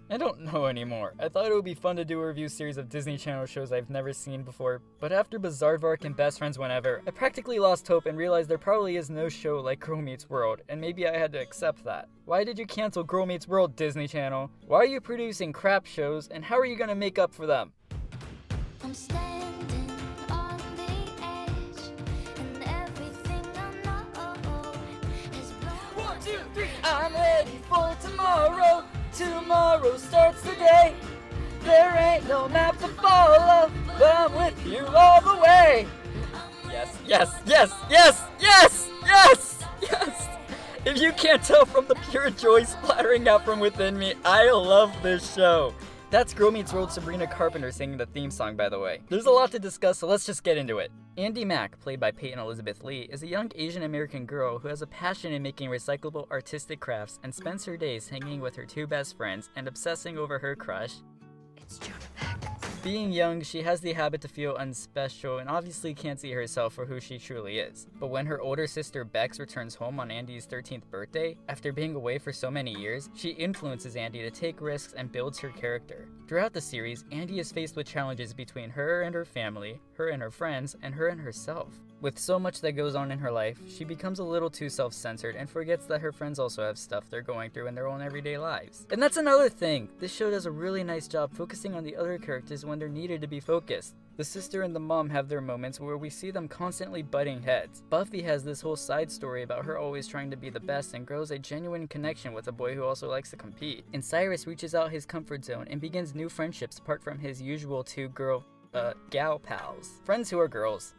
I don't know anymore. I thought it would be fun to do a review series of Disney Channel shows I've never seen before, but after Bizaardvark and Best Friends Whenever, I practically lost hope and realized there probably is no show like Girl Meets World, and maybe I had to accept that. Why did you cancel Girl Meets World, Disney Channel? Why are you producing crap shows, and how are you gonna make up for them? I'm standing on the edge, and everything I know is blowing. 1, 2, 3, I'm ready for tomorrow. Tomorrow starts today. There ain't no map to follow, but I'm with you all the way. Yes, yes, yes, yes, yes, yes, yes. If you can't tell from the pure joy splattering out from within me, I love this show. That's Girl Meets World Sabrina Carpenter singing the theme song, by the way. There's a lot to discuss, so let's just get into it. Andi Mack, played by Peyton Elizabeth Lee, is a young Asian American girl who has a passion in making recyclable artistic crafts and spends her days hanging with her two best friends and obsessing over her crush. It's Jonah Mack. Being young, she has the habit to feel unspecial and obviously can't see herself for who she truly is. But when her older sister Bex returns home on Andi's 13th birthday, after being away for so many years, she influences Andi to take risks and builds her character. Throughout the series, Andi is faced with challenges between her and her family, her and her friends, and her and herself. With so much that goes on in her life, she becomes a little too self-centered and forgets that her friends also have stuff they're going through in their own everyday lives. And that's another thing! This show does a really nice job focusing on the other characters when they're needed to be focused. The sister and the mom have their moments where we see them constantly butting heads. Buffy has this whole side story about her always trying to be the best and grows a genuine connection with a boy who also likes to compete. And Cyrus reaches out his comfort zone and begins new friendships apart from his usual two gal pals. Friends who are girls.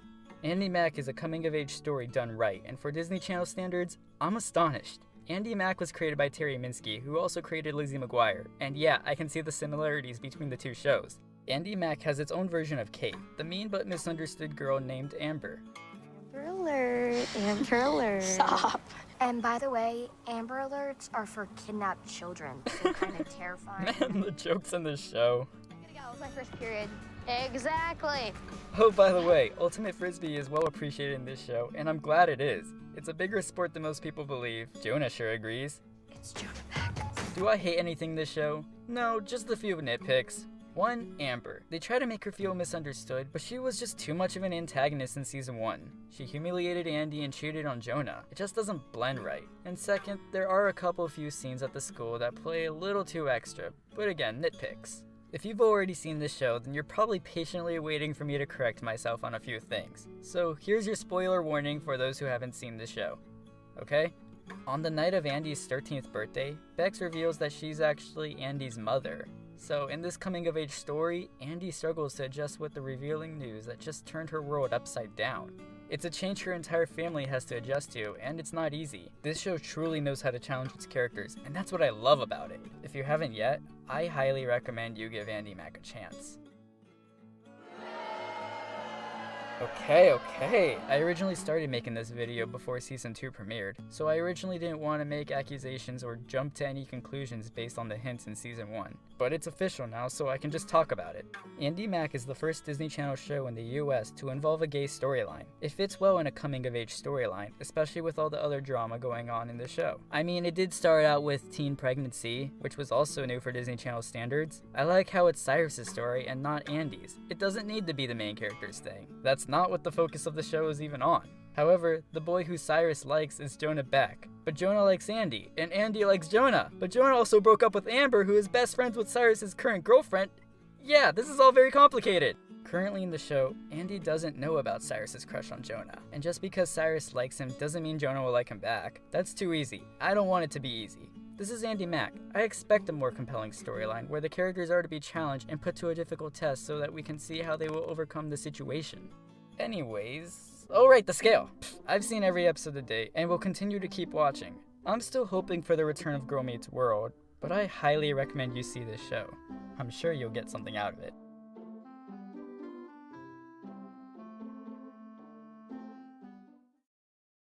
Andi Mack is a coming-of-age story done right, and for Disney Channel standards, I'm astonished. Andi Mack was created by Terry Minsky, who also created Lizzie McGuire, and yeah, I can see the similarities between the two shows. Andi Mack has its own version of Kate, the mean but misunderstood girl named Amber. Amber alert, Amber alert. Stop. And by the way, Amber Alerts are for kidnapped children. They're kind of terrifying. Man, the jokes in this show. I'm gonna go, it was my first period. Exactly. Oh, by the way, Ultimate Frisbee is well appreciated in this show, and I'm glad it is. It's a bigger sport than most people believe. Jonah sure agrees. It's Jonah Mack. Do I hate anything in this show? No, just a few nitpicks. 1. Amber. They try to make her feel misunderstood, but she was just too much of an antagonist in season 1. She humiliated Andi and cheated on Jonah. It just doesn't blend right. And 2nd, there are a few scenes at the school that play a little too extra, but again, nitpicks. If you've already seen this show, then you're probably patiently waiting for me to correct myself on a few things. So here's your spoiler warning for those who haven't seen the show. Okay? On the night of Andi's 13th birthday, Bex reveals that she's actually Andi's mother. So in this coming-of-age story, Andi struggles to adjust with the revealing news that just turned her world upside down. It's a change her entire family has to adjust to, and it's not easy. This show truly knows how to challenge its characters, and that's what I love about it. If you haven't yet, I highly recommend you give Andi Mack a chance. Okay. I originally started making this video before season 2 premiered, so I originally didn't want to make accusations or jump to any conclusions based on the hints in season 1. But it's official now, so I can just talk about it. Andi Mack is the first Disney Channel show in the US to involve a gay storyline. It fits well in a coming-of-age storyline, especially with all the other drama going on in the show. I mean, it did start out with teen pregnancy, which was also new for Disney Channel standards. I like how it's Cyrus's story and not Andi's. It doesn't need to be the main character's thing. That's not what the focus of the show is even on. However, the boy who Cyrus likes is Jonah Beck, but Jonah likes Andi, and Andi likes Jonah, but Jonah also broke up with Amber, who is best friends with Cyrus's current girlfriend. Yeah, this is all very complicated. Currently in the show, Andi doesn't know about Cyrus's crush on Jonah, and just because Cyrus likes him doesn't mean Jonah will like him back. That's too easy. I don't want it to be easy. This is Andi Mack. I expect a more compelling storyline where the characters are to be challenged and put to a difficult test so that we can see how they will overcome the situation. Anyways, oh right, the scale. I've seen every episode to date and will continue to keep watching. I'm still hoping for the return of Girl Meets World, but I highly recommend you see this show. I'm sure you'll get something out of it.